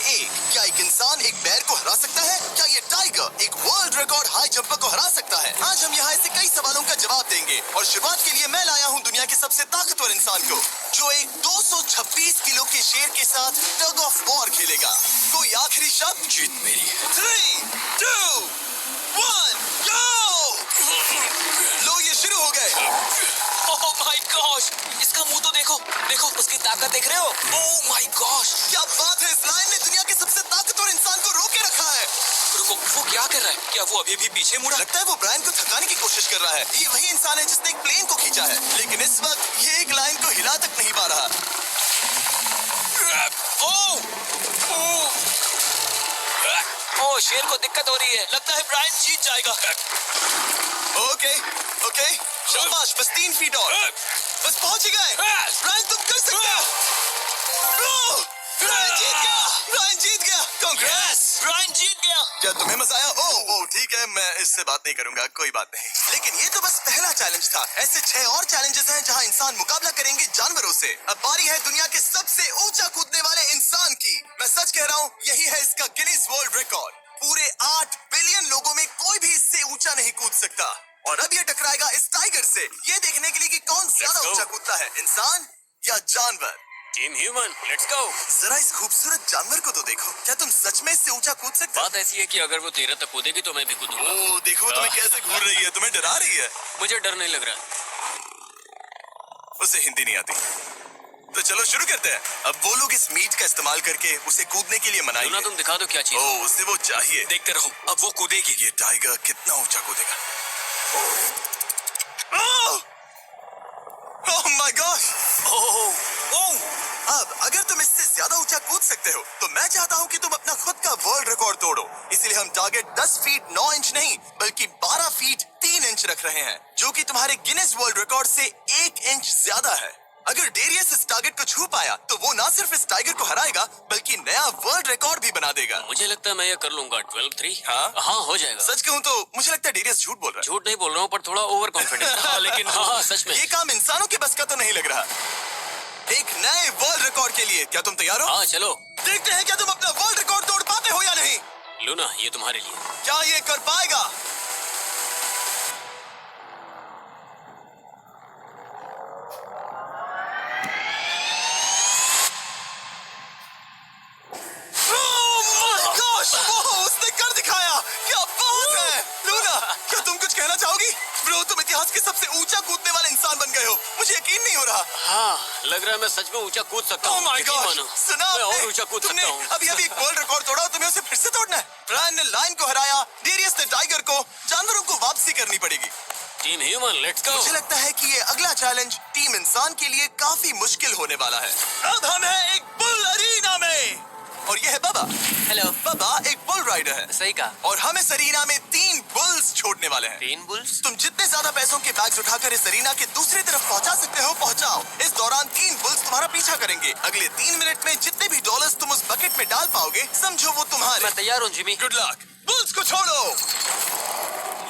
1। क्या एक इंसान एक बैर को हरा सकता है? क्या ये टाइगर एक वर्ल्ड रिकॉर्ड हाई जंपर को हरा सकता है? आज हम यहाँ ऐसे कई सवालों का जवाब देंगे और शुरुआत के लिए मैं लाया हूँ दुनिया के सबसे ताकतवर इंसान को, जो एक 226 किलो के शेर के साथ टग ऑफ वॉर खेलेगा। कोई आखिरी शब्द? जीत मेरी है। 3, 2, 1, go! लो ये शुरू हो गए। ओह माय गॉश, इसका मुंह तो देखो, देखो उसकी ताकत देख रहे हो? ओह माय गॉश, क्या बात है, इस लायन ने दुनिया के सबसे ताकतवर इंसान को रोके रखा है। रुको, वो क्या कर रहा है? क्या वो अभी भी पीछे मुड़ा? लगता है वो ब्रायन को थकाने की कोशिश कर रहा है। ये वही इंसान है जिसने एक प्लेन को खींचा है, लेकिन इस वक्त ये एक लायन को हिला तक नहीं पा रहा। ओह, शेर को दिक्कत हो रही है। लगता है ब्रायन जीत जाएगा। ओके, ओके, शाबाश, बस 3 फीट और, बस पहुंच ही गए। ब्रायन तुम कर सकते हो। ब्रायन जीत गया, ब्रायन जीत गया। कांग्रेस, ब्रायन जीत गया। क्या तुम्हें मजा आया? ओह ठीक है, मैं इससे बात नहीं करूंगा, कोई बात नहीं। लेकिन ये तो बस पहला चैलेंज था। ऐसे 6 और चैलेंजेस हैं जहां इंसान मुकाबला करेंगे जानवरों से। अब बारी है दुनिया के सबसे ऊंचा कूदने वाले इंसान की। मैं सच कह रहा हूँ, यही है इसका गिनीज वर्ल्ड रिकॉर्ड। पूरे 8 बिलियन लोगों में कोई भी इससे ऊंचा नहीं कूद सकता। और अब ये टकराएगा इस टाइगर से, ये देखने के लिए कि कौन ज्यादा ऊंचा कूदता है, इंसान या जानवर। Team human, let's go. जरा इस खूबसूरत जानवर को तो देखो। क्या तुम सच में इससे ऊंचा कूद सकते हो? बात ऐसी है कि अगर वो 13 तक कूदेगी तो मैं भी कूदूंगा। ओह देखो तुम्हें कैसे घूर रही है, तुम्हें डरा रही है। मुझे डर नहीं लग रहा। उसे हिंदी नहीं आती, तो चलो शुरू करते हैं। अब वो लोग इस मीट का इस्तेमाल करके उसे कूदने के लिए मनाएंगे। तुम दिखा दो क्या चीज। ओह उसे वो चाहिए। देखते रहो, अब वो कूदेगी। ये टाइगर कितना ऊंचा कूदेगा। Oh my God. अब अगर तुम इससे ज्यादा ऊंचा कूद सकते हो तो मैं चाहता हूं कि तुम अपना खुद का वर्ल्ड रिकॉर्ड तोड़ो। इसीलिए हम टारगेट 10 फीट 9 इंच नहीं बल्कि 12 फीट 3 इंच रख रहे हैं, जो कि तुम्हारे गिनेस वर्ल्ड रिकॉर्ड से 1 इंच ज्यादा है। अगर डेरियस इस टारगेट को छू पाया तो वो ना सिर्फ इस टाइगर को हराएगा बल्कि नया वर्ल्ड रिकॉर्ड भी बना देगा। मुझे लगता है मैं ये कर लूंगा। 12-3। हाँ हो जाएगा। सच कहूँ तो मुझे लगता है डेरियस झूठ बोल रहा है। झूठ नहीं बोल रहा हूँ, पर थोड़ा ओवर कॉन्फिडेंस। लेकिन हाँ सच में ये काम इंसानों के बस का तो नहीं लग रहा। एक नए वर्ल्ड रिकॉर्ड के लिए क्या तुम तैयार हो? हाँ चलो देखते हैं क्या तुम अपना वर्ल्ड रिकॉर्ड तोड़ पाते हो या नहीं। लूना, ये तुम्हारे लिए। क्या ये कर पाएगा? उसने कर दिखाया। क्या बात है लूना, क्या तुम कुछ कहना चाहोगी? ब्रो तुम इतिहास के सबसे ऊंचा कूदने वाले इंसान बन गए हो। मुझे यकीन नहीं हो रहा। हाँ लग रहा है मैं सच में ऊंचा कूद सकता हूँ। यकीन मानो, सुना मैं और ऊंचा कूद सकता हूँ। अभी एक वर्ल्ड रिकॉर्ड तोड़ा, तुम्हें उसे फिर से तोड़ना है। ब्रायन ने लायन को हराया, डेरियस ने टाइगर को, जानवरों को वापसी करनी पड़ेगी। Team human, let's go. मुझे लगता है कि ये अगला चैलेंज टीम इंसान के लिए काफी मुश्किल होने वाला है। अब हम हैं एक बुल अरीना में और ये है बाबा। हेलो। बाबा एक बुल राइडर है। सही कहा। और हम इस अरीना में 3 बुल्स छोड़ने वाले हैं। 3 बुल्स? तुम जितने ज्यादा पैसों के बैग्स उठाकर इस अरीना के दूसरी तरफ पहुंचा सकते हो पहुंचाओ। इस दौरान 3 बुल्स तुम्हारा पीछा करेंगे। अगले 3 मिनट में जितने भी डॉलर्स तुम उस बकेट में डाल पाओगे समझो वो तुम्हारे। मैं तैयार हूँ जिमी। Good luck. बुल्स को छोड़ो।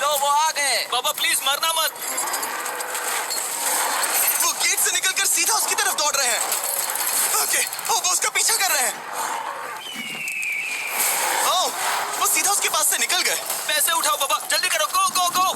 लो वो आ गए। बाबा प्लीज मरना मत। वो गेट से निकलकर सीधा उसकी तरफ दौड़ रहे हैं। ओके, वो उसका पीछा कर रहे हैं। वो सीधा उसके पास से निकल गए। पैसे उठाओ बाबा, जल्दी करो, गो गो गो।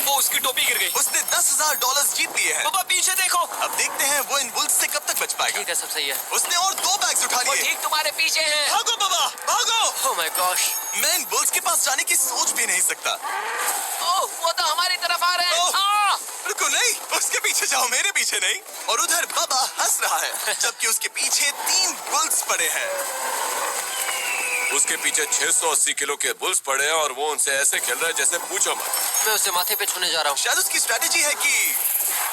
वो उसकी टोपी गिर गई। उसने 10,000 डॉलर्स जीत लिए हैं। बाबा पीछे देखो। अब देखते हैं वो इन बुल्स से कब तक बच पाएगा। ठीक है, सब सही है। उसने और 2 बैग्स उठा वो लिए। ठीक तुम्हारे पीछे है। भागो बाबा, भागो। Oh my gosh. मैं इन बुल्स के पास जाने की सोच भी नहीं सकता। ओह वो तो हमारी तरफ आ रहे हैं। रुको, नहीं, उसके पीछे जाओ, मेरे पीछे नहीं। और उधर बाबा हंस रहा है जबकि उसके पीछे 3 बुल्स पड़े हैं। उसके पीछे 680 किलो के बुल्स पड़े हैं और वो उनसे ऐसे खेल रहा है जैसे पूछो मत। मैं उसे माथे पे छूने जा रहा हूँ। शायद उसकी स्ट्रेटेजी है कि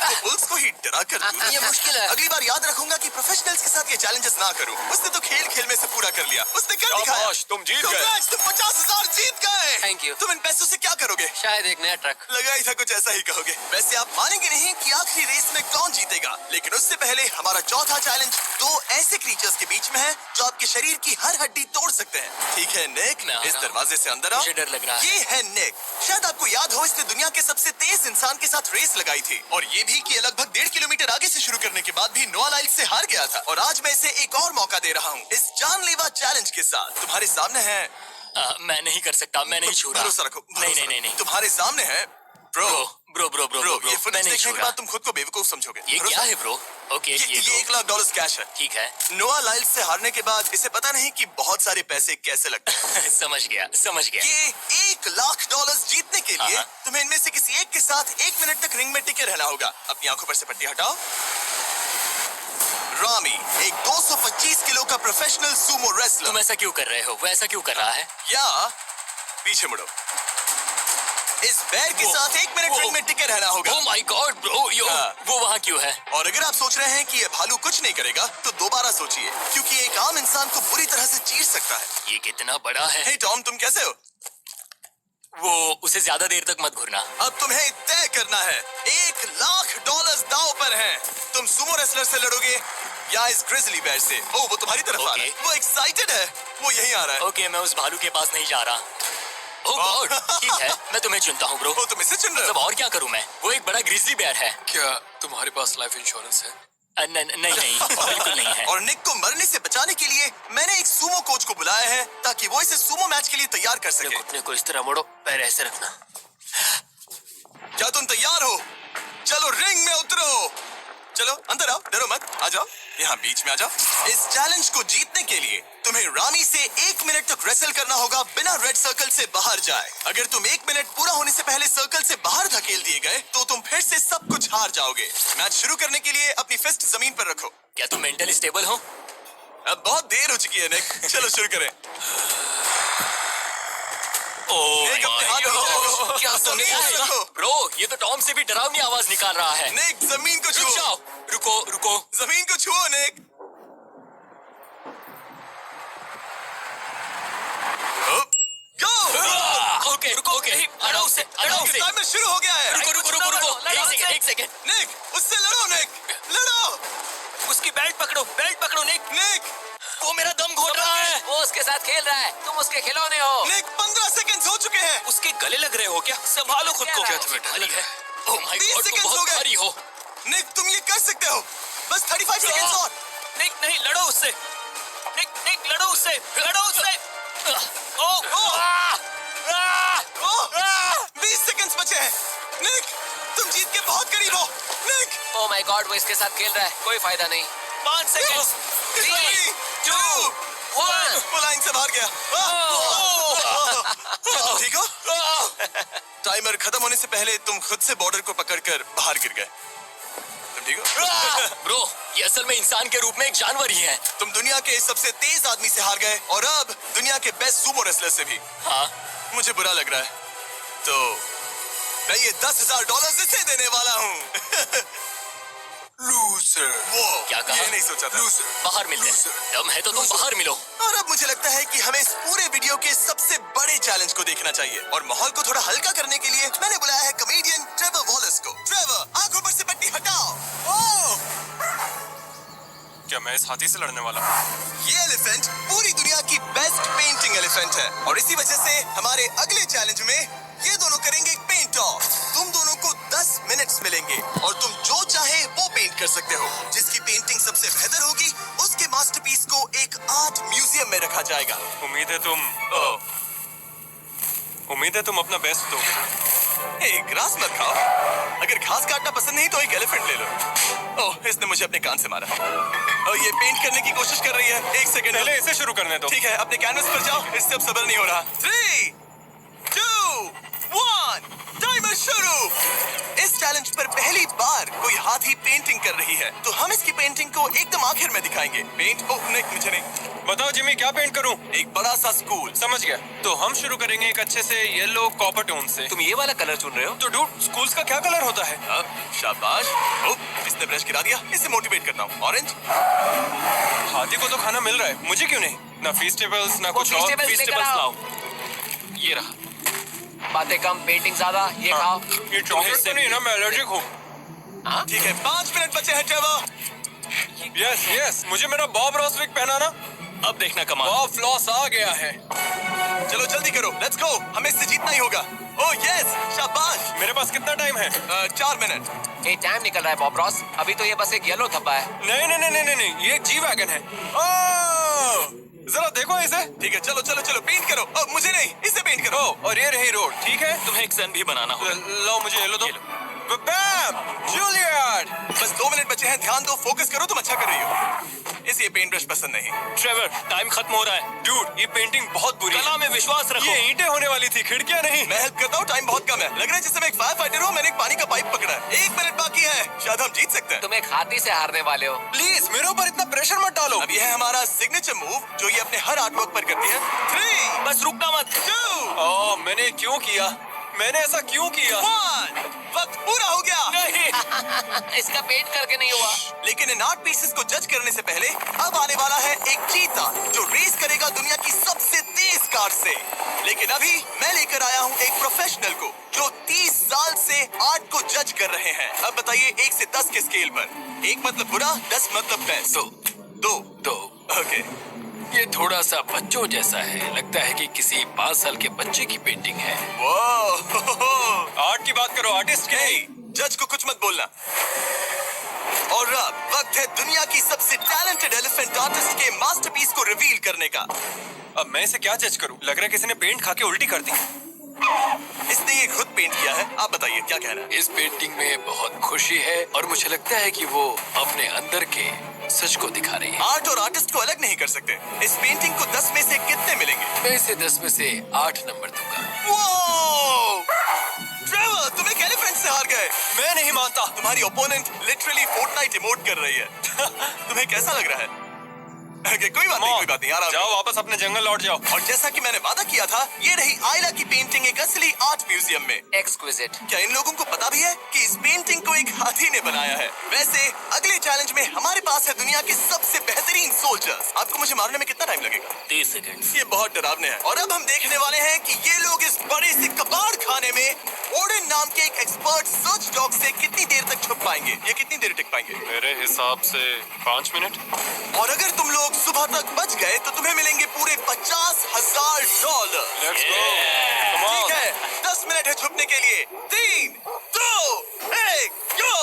वो बुल्स को ही डरा कर दूं। ये मुश्किल है। अगली बार याद रखूंगा कि प्रोफेशनल्स के साथ ये चैलेंजेस ना करूं। उसने तो खेल खेल में से पूरा कर लिया। उसने कर दिखाया। शाबाश, तुम जीत गए। Congrats, तुम 50,000 जीत गए। Thank you। तुम इन पैसों से क्या करोगे? शायद एक नया ट्रक। लगा ही था कुछ ऐसा ही कहोगे। वैसे आप मानेंगे नहीं कि आखिरी रेस में कौन जीतेगा, लेकिन उससे पहले हमारा चौथा चैलेंज 2 ऐसे ऐसे क्रीचर्स के बीच में है जो आपके शरीर की हर हड्डी तोड़ सकते हैं। ठीक है निक, मैं आ इस रहा हूं। दरवाजे से अंदर आओ। मुझे डर लग रहा है। ये है निक। शायद आपको याद हो, इसने दुनिया के सबसे तेज इंसान के साथ रेस लगाई थी, और ये भी कि लगभग 1.5 किलोमीटर आगे से शुरू करने के बाद भी नोआ लाइल से हार गया था। और आज मैं इसे एक और मौका दे रहा हूँ इस जानलेवा चैलेंज के साथ। तुम्हारे सामने है, मैं नहीं कर सकता, मैं नहीं छू रहा। भरोसा रखो, नहीं नहीं नहीं नहीं। तुम्हारे सामने है bro. Bro bro bro bro, bro ये मैं फुटेज नहीं देखने छू के रहा। बाद तुम खुद को बेवकूफ समझोगे। ये भरोसा- क्या है ब्रो? ओके ये ये $1 लाख कैश है। ठीक है। नोआ लाइल से हारने के बाद इसे पता नहीं कि बहुत सारे पैसे कैसे लगते हैं। समझ गया समझ गया। ये $1 लाख जीतने के लिए हाँ। तुम्हें इनमें से किसी एक के साथ 1 मिनट तक रिंग में टिके रहना होगा। अपनी आंखों पर से पट्टी हटाओ। रामी एक 225 किलो का प्रोफेशनल सूमो रेसलर। तुम ऐसा क्यों कर रहे हो? वो ऐसा क्यों कर रहा है? या पीछे मुड़ो। इस बैर के वो- साथ 1 मिनट वो- रिंग में टिके रहना होगा। ओह माय गॉड ब्रो, यो हाँ। वो वहाँ क्यों है? और अगर आप सोच रहे हैं कि ये भालू कुछ नहीं करेगा, तो दोबारा सोचिए, क्योंकि एक आम इंसान को बुरी तरह से चीर सकता है। ये कितना बड़ा है। हे टॉम, तुम कैसे हो? वो उसे ज्यादा देर तक मत घूरना। अब तुम्हें तय करना है। $1 लाख दांव पर हैं। तुम सुमो रेसलर से लड़ोगे या इस ग्रिजली बेयर से? ओ, वो तुम्हारी तरफ आ रहा है। Okay. वो एक्साइटेड है। वो यहीं आ रहा है। ओके, मैं उस भालू के पास नहीं जा रहा। ओह गॉड, ठीक है, मैं तुम्हें चुनता हूँ ब्रो। ओ, तुम इसे चुन रहे मतलब हो? और क्या करूँ मैं? वो एक बड़ा ग्रिजली बेयर है। क्या तुम्हारे पास लाइफ इंश्योरेंस है? नहीं नहीं बिल्कुल नहीं है। और निक को मरने से बचाने के लिए मैंने एक सुमो कोच को बुलाया है, ताकि वो इसे सुमो मैच के लिए तैयार कर सके। घुटने को इस तरह मोड़ो, पैर ऐसे रखना। क्या तुम तैयार हो? चलो रिंग में उतरो। चलो अंदर आओ, डरो मत, आ जाओ, यहाँ बीच में आ जाओ। इस चैलेंज को जीतने के लिए तुम्हें रामी से 1 मिनट तक रेसल करना होगा बिना रेड सर्कल से बाहर जाए। अगर तुम 1 मिनट पूरा होने से पहले सर्कल से बाहर धकेल दिए गए, तो तुम फिर से सब कुछ हार जाओगे। मैच शुरू करने के लिए अपनी फिस्ट जमीन पर रखो। क्या तुम मेंटली स्टेबल हो? अब बहुत देर हो चुकी है निक, चलो शुरू करें। ओह निक, अपने हाथ नीचे क्या रखो। तुमने जमीन क्या पर सुना? रखो। ब्रो, ये तो टॉम से भी डरावनी आवाज निकाल रहा है। निक, जमीन को रुक छुओ। जाओ, रुको रुको। जमीन को छुओ निक। गो। ओके ओके, हटाओ उसे, हटाओ उसे। टाइमर शुरू हो गया है। रुको रुको रुको रुको, एक सेकंड। निक, उससे लड़ो निक, लड़ो। उसकी बेल्ट पकड़ो निक। निक, वो मेरा दम घोट रहा है। वो उसके साथ खेल रहा है, तुम उसके खिलौने हो। निक, 15 सेकंड हो चुके हैं। उसके गले लग रहे हो क्या? संभालो खुद को। क्या तुम्हें भारी है? ओह माय 20 गॉड, तुम seconds हो बहुत गए। भारी हो। निक, तुम ये कर सकते हो। बस 35 सेकंड्स और। निक नहीं, लड़ो उससे। निक लड़ो उससे, लड़ो उससे। ओह, 20 सेकंड्स बचे हैं। निक, तुम जीत के बहुत करीब हो। निक, ओ माय गॉड, वो इसके साथ खेल रहा है, कोई फायदा नहीं। 5 सेकंड्स। 3, 2, 1। वो लाइन से बाहर गया। क्या तुम ठीक हो? टाइमर खत्म होने से पहले तुम खुद से बॉर्डर को पकड़कर बाहर गिर गए। तुम ठीक हो? ब्रो, ये असल में इंसान के रूप में एक जानवर ही है। तुम दुनिया के सबसे तेज आदमी से हार गए, और अब दुनिया के बेस्ट सुमो रेसलर से भी। हाँ, मुझे बुरा लग रहा है, तो मैं ये $10,000 इसे देने वाला हूँ। लूजर। वो क्या कहा? ये नहीं सोचा था। बाहर मिलते हैं। दम है तो तुम बाहर मिलो। और अब मुझे लगता है कि हमें इस पूरे वीडियो के सबसे बड़े चैलेंज को देखना चाहिए, और माहौल को थोड़ा हल्का करने के लिए मैंने बुलाया है कॉमेडियन ट्रेवर वॉलेस को। ट्रेवर, आंखों पर से पट्टी हटाओ। ओह, क्या मैं इस हाथी से लड़ने वाला हूँ? ये एलिफेंट पूरी दुनिया की बेस्ट पेंटिंग एलिफेंट है, और इसी वजह से हमारे अगले चैलेंज में ये दोनों करेंगे एक पेंट ऑफ। तुम दोनों को 10 मिनट्स मिलेंगे, और तुम जो चाहे वो पेंट कर सकते हो। जिसकी पेंटिंग सबसे बेहतर होगी, उसके मास्टरपीस को एक आर्ट म्यूजियम में रखा जाएगा। उम्मीद है तुम अपना बेस्ट दोगे। ग्रास मत खाओ। अगर घास काटना पसंद नहीं तो एक एलिफेंट ले लो। ओह, इसने मुझे अपने कान से मारा। और ये पेंट करने की कोशिश कर रही है। 1 सेकंड। पहले इसे शुरू करने दो। ठीक है, अपने कैनवस पर जाओ। इससे अब सब्र नहीं हो रहा। 3, 2, 1, टाइमर शुरू। इस चैलेंज पर पहली बार कोई हाथी पेंटिंग कर रही है, तो हम इसकी पेंटिंग को एकदम आखिर में दिखाएंगे। पेंट, ओह नहीं, मुझे नहीं। बताओ जिमी, क्या पेंट करूं? एक बड़ा सा स्कूल। समझ गया। तो हम शुरू करेंगे एक अच्छे से येलो कॉपर टोन से। तुम ये वाला कलर चुन रहे हो? तो डूड, स्कूल्स का क्या कलर होता है? शाबाश। ओह, इसने ब्रश गिरा दिया। इसे मोटिवेट करता हूँ। ऑरेंज। हाथी को तो खाना मिल रहा है, मुझे क्यों नहीं? ना फीस्टेबल्स ना वो कुछ और। feastables लेकर फीस्टेबल्स आओ। लाओ। ये रहा। बातें कम, पेंटिंग ज्यादा। ये खाओ। ये चॉकलेट तो नहीं ना, मैं एलर्जिक हूँ। ठीक है, 5 मिनट बचे हैं ट्रेवर। यस यस, मुझे मेरा बॉब रॉस विग पहना ना। अब देखना कमाल। बॉब फ्लॉस आ गया है। चलो जल्दी करो, लेट्स गो, हमें इससे जीतना ही होगा। ओह यस, शाबाश। मेरे पास कितना टाइम है? 4 मिनट। ये टाइम निकल रहा है बॉब रॉस। अभी तो ये बस एक येलो धब्बा है। नहीं नहीं नहीं नहीं नहीं, ये एक जी वैगन है। ओह, जरा देखो इसे। ठीक है, चलो चलो चलो, पेंट करो। अब मुझे नहीं, इसे पेंट करो। ओह, और ये रही रोड, ठीक है। तुम्हें एक सन भी बनाना होगा। लो मुझे येलो दो। ये लो। बैम, जूलियट। बस 2 मिनट बचे हैं, ध्यान दो, फोकस करो, तुम अच्छा कर रही हो। इसे ये पेंट ब्रश पसंद नहीं। ट्रेवर, टाइम खत्म हो रहा है। डूड, ये पेंटिंग बहुत बुरी कला है। में विश्वास रखो। ये ईंटें होने वाली थी, खिड़कियां नहीं। मैं हेल्प करता हूँ, टाइम बहुत कम है। लग रहा है जैसे मैं एक फायर फाइटर हूँ, मैंने एक पानी का पाइप पकड़ा है। 1 मिनट बाकी है, शायद हम जीत सकते हैं। तुम एक हाथी से हारने वाले हो। प्लीज मेरे ऊपर इतना प्रेशर मत डालो। अब ये है हमारा सिग्नेचर मूव, जो ये अपने हर आर्टवर्क पर करती है। 3, बस रुकना मत। 2, ओह, मैंने क्यों किया? मैंने ऐसा क्यों किया? 1, वक्त पूरा हो गया। नहीं। इसका पेंट करके नहीं हुआ। लेकिन इन आर्ट पीसेस को जज करने से पहले अब आने वाला है एक चीता जो रेस करेगा दुनिया की सबसे तेज कार से। लेकिन अभी मैं लेकर आया हूँ एक प्रोफेशनल को जो 30 साल से आर्ट को जज कर रहे हैं। अब बताइए 1 से 10 के स्केल पर। 1 मतलब बुरा, 10 मतलब बेस्ट। 2 2 ओके। ये थोड़ा सा बच्चों जैसा है। लगता है कि किसी 5 साल के बच्चे की पेंटिंग है। वो आर्ट की बात करो, आर्टिस्ट की नहीं। जज को कुछ मत बोलना। और अब वक्त है दुनिया की सबसे टैलेंटेड एलिफेंट आर्टिस्ट के मास्टरपीस को रिवील करने का। अब मैं इसे क्या जज करूं? लग रहा है किसी ने पेंट खा के उल्टी कर दी। इसने ये खुद पेंट किया है। आप बताइए क्या कहना है? इस पेंटिंग में बहुत खुशी है और मुझे लगता है कि वो अपने अंदर के सच को दिखा रही है। आर्ट और आर्टिस्ट को अलग नहीं कर सकते। इस पेंटिंग को 10 में से कितने मिलेंगे? मैं इसे 10 में से 8 नंबर दूंगा। वो ट्रेवर, तुम एक एलिफेंट से हार गए। मैं नहीं मानता। तुम्हारी ओपोनेंट लिटरली फोर्टनाइट इमोट कर रही है। तुम्हें कैसा लग रहा है? Okay, कोई बात नहीं, आराम जाओ करो। वापस अपने जंगल लौट जाओ। और जैसा कि मैंने वादा किया था, ये रही आयला की पेंटिंग एक असली आर्ट म्यूजियम में। एक्सक्विजिट। क्या इन लोगों को पता भी है कि इस पेंटिंग को एक हाथी ने बनाया है? वैसे अगले चैलेंज में हमारे पास है दुनिया के सबसे बेहतरीन सोल्जर्स। आपको मुझे मारने में कितना टाइम लगेगा? 30 सेकंड। ये बहुत डरावने हैं। और अब हम देखने वाले हैं कि ये लोग इस बड़े से कबाड़ खाने में ओडेन नाम के एक एक्सपर्ट सर्च डॉग से कितनी देर तक छुप पाएंगे। ये कितनी देर टिक पाएंगे? मेरे हिसाब से 5 मिनट। और अगर तुम लोग सुबह तक बच गए तो तुम्हें मिलेंगे पूरे $50,000। Let's go, come on. ठीक है, 10 मिनट है छुपने के लिए। 3, 2, 1, गो।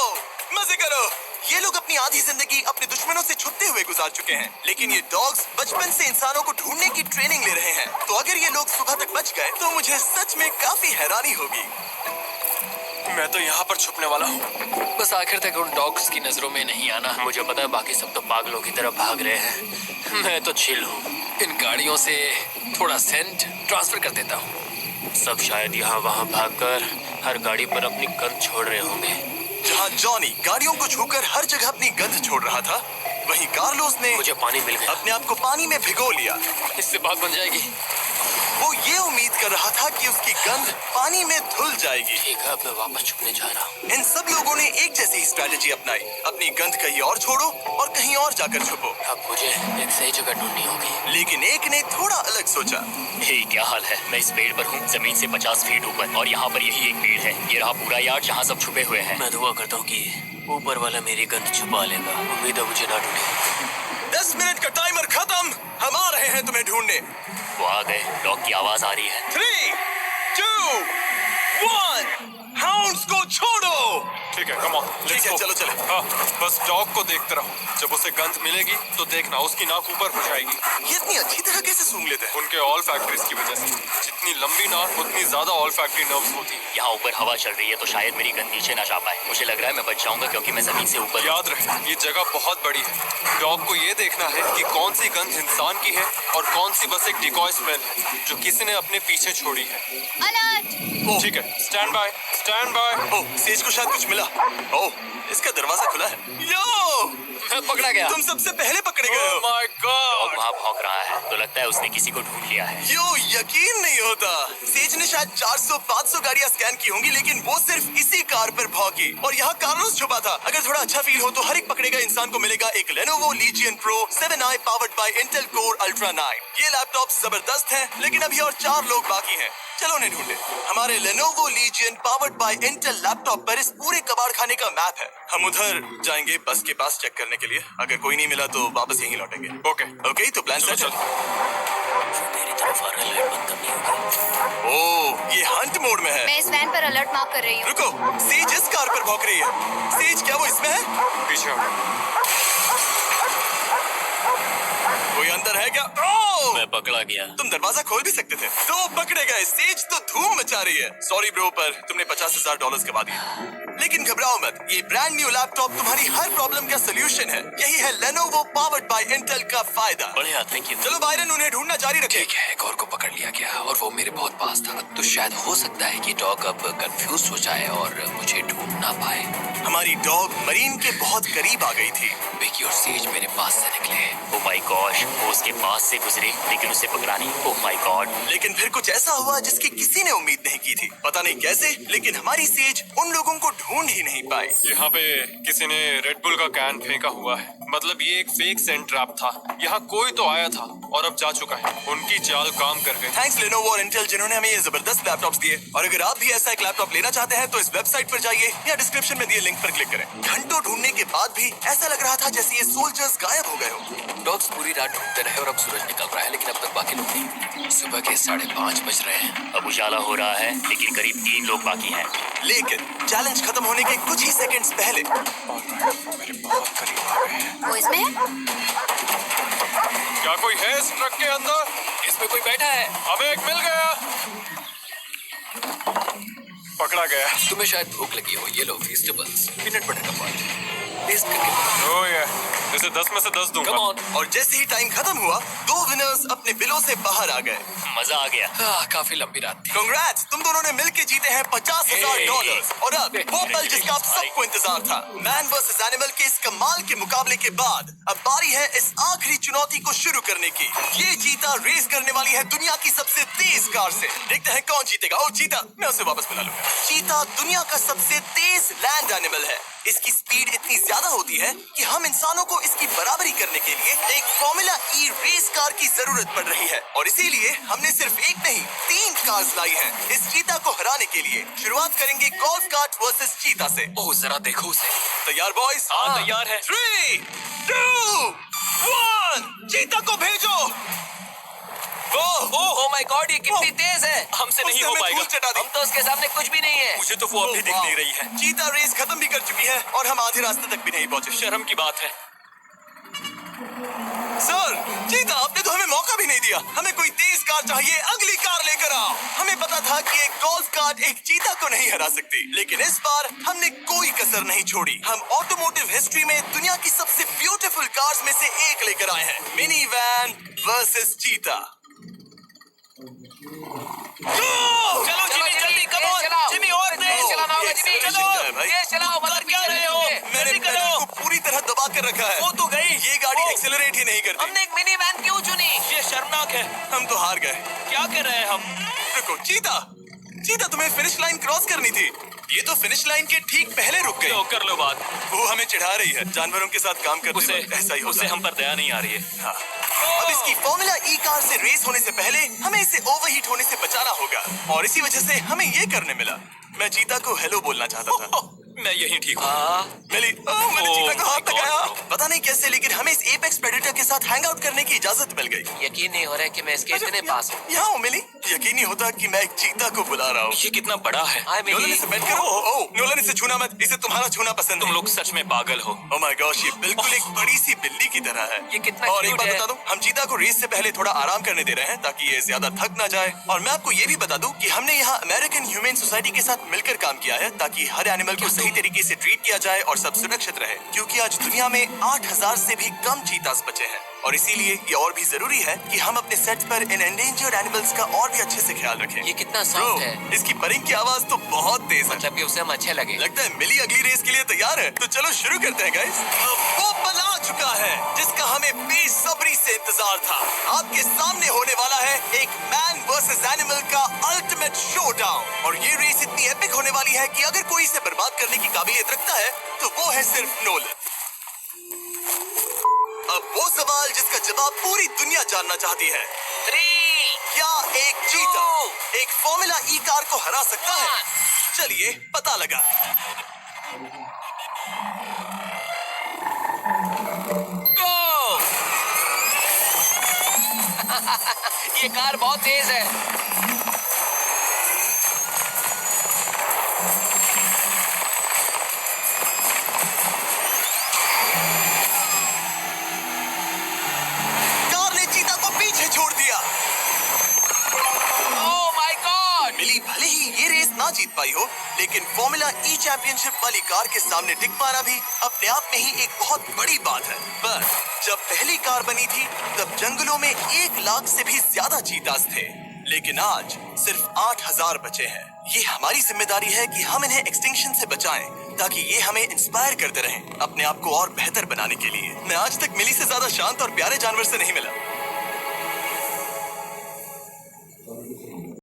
मजे करो। ये लोग अपनी आधी जिंदगी अपने दुश्मनों से छुपते हुए गुजार चुके हैं, लेकिन ये डॉग्स बचपन से इंसानों को ढूंढने की ट्रेनिंग ले रहे हैं। तो अगर ये लोग सुबह तक बच गए तो मुझे सच में काफी हैरानी होगी। मैं तो यहाँ पर छुपने वाला हूँ। बस आखिर तक उन डॉग्स की नजरों में नहीं आना। मुझे पता है बाकी सब तो पागलों की तरफ भाग रहे हैं। मैं तो चिल हूँ। इन गाड़ियों से थोड़ा सेंट ट्रांसफर कर देता हूँ। सब शायद यहाँ वहाँ भागकर हर गाड़ी पर अपनी गंध छोड़ रहे होंगे। जहाँ जॉनी गाड़ियों को छूकर हर जगह अपनी गंध छोड़ रहा था, वहीं कार्लोस ने मुझे पानी मिल गया। अपने आप को पानी में भिगो लिया। इससे बात बन जाएगी। वो ये उम्मीद कर रहा था कि उसकी गंध पानी में धुल जाएगी। ठीक है, अब मैं वापस छुपने जा रहा हूँ। इन सब लोगों ने एक जैसी ही स्ट्रैटेजी अपनाई। अपनी गंध कहीं और छोड़ो और कहीं और जाकर छुपो। अब मुझे एक सही जगह ढूंढनी होगी। लेकिन एक ने थोड़ा अलग सोचा। हे, क्या हाल है? मैं इस पेड़ पर हूँ, जमीन से 50 फीट ऊपर, और यहाँ पर यही एक पेड़ है। ये रहा पूरा यार्ड जहाँ सब छुपे हुए हैं। मैं दुआ करता हूँ कि ऊपर वाला मेरी गंध छुपा लेगा। उम्मीद है मुझे ना ढूंढे। 10 मिनट का टाइमर खत्म। हम आ रहे हैं तुम्हें ढूंढने। वो आ गए। डॉग की आवाज आ रही है। 3, 2, 1, हाउंड्स को छोड़ो। ठीक है, कम ऑन। ठीक है, चलो चले। हाँ, बस डॉग को देखते रहो। जब उसे गंध मिलेगी तो देखना उसकी नाक ऊपर हो जाएगी। ये इतनी अच्छी तरह कैसे सूंघ लेते हैं? उनके ऑल फैक्ट्रीज की वजह से। जितनी लंबी नाक उतनी ज्यादा ऑल फैक्ट्री नर्व्स होती है। यहाँ ऊपर हवा चल रही है तो शायद मेरी गंध नीचे ना जा पाए। मुझे लग रहा है मैं बच जाऊंगा क्योंकि मैं जमीन से ऊपर हूँ। याद रहे, ये जगह बहुत बड़ी है। डॉग को ये देखना है कि कौन सी गंध इंसान की है और कौन सी बस एक डिकॉय स्मेल है जो किसी ने अपने पीछे छोड़ी है। अलर्ट! ठीक है, stand by, stand by. Oh, says को शायद कुछ मिला। ओह, इसका दरवाजा खुला है। यो, मैं पकड़ा गया। तुम सबसे पहले पकड़े गए हो। My dog God. वहाँ भौंक रहा है तो लगता है उसने किसी को ढूंढ लिया है। यो, यकीन नहीं होता। सेज ने शायद 400-500 गाड़ियां स्कैन की होंगी, लेकिन वो सिर्फ इसी कार पर भौंकी। और यहाँ कार्लोस छुपा था। अगर थोड़ा अच्छा फील हो तो हर एक पकड़े गए इंसान को मिलेगा एक Lenovo lesion pro 7i powered by Intel core ultra 9। ये लैपटॉप जबरदस्त है, लेकिन अभी और 4 लोग बाकी हैं। चलो उन्हें ढूंढे। हमारे Lenovo Legion powered by Intel laptop पर इस पूरे कबाड़ खाने का मैप है। हम उधर जाएंगे बस के पास चेक करने के लिए। अगर कोई नहीं मिला तो वापस यहीं लौटेंगे। ओके तो प्लान सेट है। मेरी तरफ आ रहा है, लाइट बंद करनी होगी। ओह, ये हंट मोड में है। मैं इस वैन पर अलर्ट मार्क कर रही हूँ। रुको, सेज इस कार पर भौंक रही है। सेज क्या वो इसमें है? पीछे कोई अंदर है क्या? ओह! मैं पकड़ा गया। तुम दरवाजा खोल भी सकते थे। तो पकड़े गए। सेज तो धूम मचा रही है। सॉरी ब्रो, पर तुमने $50,000 कमा दिए। लेकिन घबराओ मत, ये ब्रांड न्यू लैपटॉप तुम्हारी हर प्रॉब्लम का सोल्यूशन है। यही है Lenovo पावर्ड बाय इंटेल का फायदा। बढ़िया, थैंक यू। चलो बायरन, उन्हें ढूंढना जारी रखें। ठीक है, एक और को पकड़ लिया गया और वो मेरे बहुत पास था। तो शायद हो सकता है कि डॉग अब कंफ्यूज हो जाए और मुझे ढूंढ ना पाए। हमारी डॉग मरीन के बहुत करीब आ गई थी। बेकी और सेज मेरे पास से निकले। ओह माय गॉश, वो उसके पास से गुजरे लेकिन उसे पकड़ा नहीं। Oh my God. लेकिन फिर कुछ ऐसा हुआ जिसकी किसी ने उम्मीद नहीं की थी। पता नहीं कैसे, लेकिन हमारी सेज उन लोगों को ढूंढ ही नहीं पाई। यहाँ पे किसी ने रेड बुल का कैन फेंका हुआ है। मतलब ये एक फेक सेंट ट्रैप था। यहाँ कोई तो आया था और अब जा चुका है। उनकी चाल काम कर गई। थैंक्स Lenovo और Intel जिन्होंने हमें ये जबरदस्त लैपटॉप्स दिए। और अगर आप भी ऐसा एक लैपटॉप लेना चाहते हैं तो इस वेबसाइट पर जाइए या डिस्क्रिप्शन में दिए लिंक पर क्लिक करें। घंटों ढूंढने के बाद भी ऐसा लग रहा था जैसे ये सोल्जर्स गायब हो गए हो। डॉग्स पूरी रात ढूंढते रहे और अब सूरज निकल रहा है, लेकिन अब तक बाकी लोग नहीं। सुबह के 5:30 बज रहे हैं। अब उजाला हो रहा है लेकिन करीब 3 लोग बाकी हैं। लेकिन चैलेंज खत्म होने के कुछ ही सेकंड्स पहले मेरे बहुत करीब आ गए हैं। वो इसमें है? क्या कोई है इस ट्रक के अंदर? इसमें कोई बैठा है। हमें एक मिल गया। पकड़ा गया। तुम्हें शायद भूख लगी हो। ये लो वेजिटेबल्स, पीनट बटर का पानी टेस्ट करके। ओह ये, इसे 10 में से 10 दूंगा। Come on. और जैसे ही टाइम खत्म हुआ, 2 विनर्स अपने बिलों से बाहर आ गए। मजा आ गया। काफी लंबी रात थी। कांग्रेट्स, तुम दोनों ने मिलके जीते हैं $50,000। और अब वो पल जिसका आप सबको इंतजार था। मैन वर्सेस एनिमल के इस कमाल के मुकाबले के बाद अब बारी है इस आखिरी चुनौती को शुरू करने की। ये चीता रेस करने वाली है दुनिया की सबसे तेज कार से। देखते हैं कौन जीतेगा। ओ चीता, मैं उसे वापस बुला लूंगा। चीता दुनिया का सबसे तेज लैंड एनिमल है। इसकी स्पीड इतनी ज्यादा होती है कि हम इंसानों को इसकी बराबरी करने के लिए एक फॉर्मूला ई रेस कार की जरूरत पड़ रही है। और इसीलिए हमने सिर्फ एक नहीं 3 कार्स लाई हैं इस चीता को हराने के लिए। शुरुआत करेंगे गोल्फ कार्ट वर्सेस चीता से। ओह, जरा देखो उसे। तैयार बॉयज? हाँ, तैयार है। 3, 2, 1, चीता को भेजो। ओह माय गॉड, ये कितनी तेज है। हमसे नहीं उसने हो हमें पाएगा। धूल चटा दी। हम तो उसके सामने कुछ भी नहीं है। मुझे तो वो अब भी दिख नहीं रही है। चीता रेस खत्म भी कर चुकी है और हम आधे रास्ते तक भी नहीं पहुंचे। शर्म की बात है। सर, चीता आपने तो हमें मौका भी नहीं दिया। हमें कोई तेज कार चाहिए, अगली कार लेकर आओ। हमें पता था कि एक गोल्फ कार्ट एक चीता को नहीं हरा सकती, लेकिन इस बार हमने कोई कसर नहीं छोड़ी। हम ऑटोमोटिव हिस्ट्री में दुनिया की सबसे ब्यूटीफुल कार्स में से एक लेकर आए हैं। मिनी वैन वर्सेस चीता। चलो जिमी, जल्दी कम ऑन जिमी, और तेज चलाना होगा जिमी। चलो तेज चलाओ, मगर क्या रहे हो? मैंने पेडल को पूरी तरह दबा कर रखा है। वो तो गई। ये गाड़ी एक्सेलरेट ही नहीं करती। हमने एक मिनी वैन क्यों चुनी? ये शर्मनाक है। हम तो हार गए। क्या कर रहे हैं हम? रुको चीता, चीता तुम्हें फिनिश लाइन क्रॉस करनी थी। ये तो फिनिश लाइन के ठीक पहले रुक गई। तो कर लो बात। वो हमें चिढ़ा रही है। जानवरों के साथ काम करते उसे वक्त ऐसा ही होता उसे है। हम पर दया नहीं आ रही है। हाँ। अब इसकी फॉर्मूला ई कार से रेस होने से पहले हमें इसे ओवरहीट होने से बचाना होगा और इसी वजह से हमें ये करने मिला। मैं चीता को हेलो बोलना चाहता था। मैं यहीं ठीक हूँ। मैंने चीता को Oh हाथ my God, लगाया। bro। पता नहीं कैसे, लेकिन हमें इस एपेक्स प्रेडेटर के साथ हैंग आउट करने की इजाजत मिल गई। यकीन नहीं हो रहा है कि मैं इसके इतने पास हूँ। यहाँ हो मिली। यकीन नहीं होता कि मैं एक चीता को बुला रहा हूँ। ये कितना बड़ा है। हाय नोलन मिली। इसे बैठ करो। ओह, नोलन इसे छूना मत। इसे तुम्हारा छूना पसंद तुम है। लोग सच में पागल हो। ओह माय गॉश, ये बिल्कुल एक बड़ी सी बिल्ली की तरह है। ये कितना और एक cute बात है। बता दूं, हम चीता को रेस से पहले थोड़ा आराम करने दे रहे हैं ताकि ये ज्यादा थक ना जाए। और मैं आपको ये भी बता दूं कि हमने यहाँ अमेरिकन ह्यूमन सोसाइटी के साथ मिलकर काम किया है ताकि हर एनिमल को सही तरीके से ट्रीट किया जाए और सब सुरक्षित रहे। क्योंकि आज दुनिया में 8,000 से भी कम चीतास बचे हैं और इसीलिए ये और भी जरूरी है कि हम अपने सेट पर इन एंडेंजर्ड एनिमल्स का और भी अच्छे से ख्याल रखें। ये कितना ब्रो, सॉफ्ट है। इसकी परिंग की आवाज तो बहुत तेज है। मतलब कि उसे हम अच्छे लगे। लगता है मिली अगली रेस के लिए तैयार है। तो चलो शुरू करते हैं गाइस। वो पल आ चुका है जिसका हमें बेसब्री से इंतजार था। आपके सामने होने वाला है एक मैन वर्सेस एनिमल का अल्टीमेट शोडाउन। और ये रेस इतनी एपिक होने वाली है कि अगर कोई इसे बर्बाद करने की काबिलियत रखता है तो वो है सिर्फ नोलन। अब वो सवाल जिसका जवाब पूरी दुनिया जानना चाहती है, 3, क्या एक चीता एक फॉर्मूला ई कार को हरा सकता है? चलिए पता लगा। गो! ये कार बहुत तेज है। कार ने चीता को पीछे छोड़ दिया। Oh my God! मिली भले ही ये रेस ना जीत पाई हो, लेकिन फॉर्मूला ई चैंपियनशिप वाली कार के सामने टिक पाना भी अपने आप में ही एक बहुत बड़ी बात है। पर जब पहली कार बनी थी तब जंगलों में 1 लाख से भी ज्यादा चीतास थे, लेकिन आज सिर्फ 8000 बचे हैं। ये हमारी जिम्मेदारी है कि हम इन्हें एक्सटिंक्शन से बचाएं, ताकि ये हमें इंस्पायर करते रहें अपने आप को और बेहतर बनाने के लिए। मैं आज तक मिली से ज्यादा शांत और प्यारे जानवर से नहीं मिला।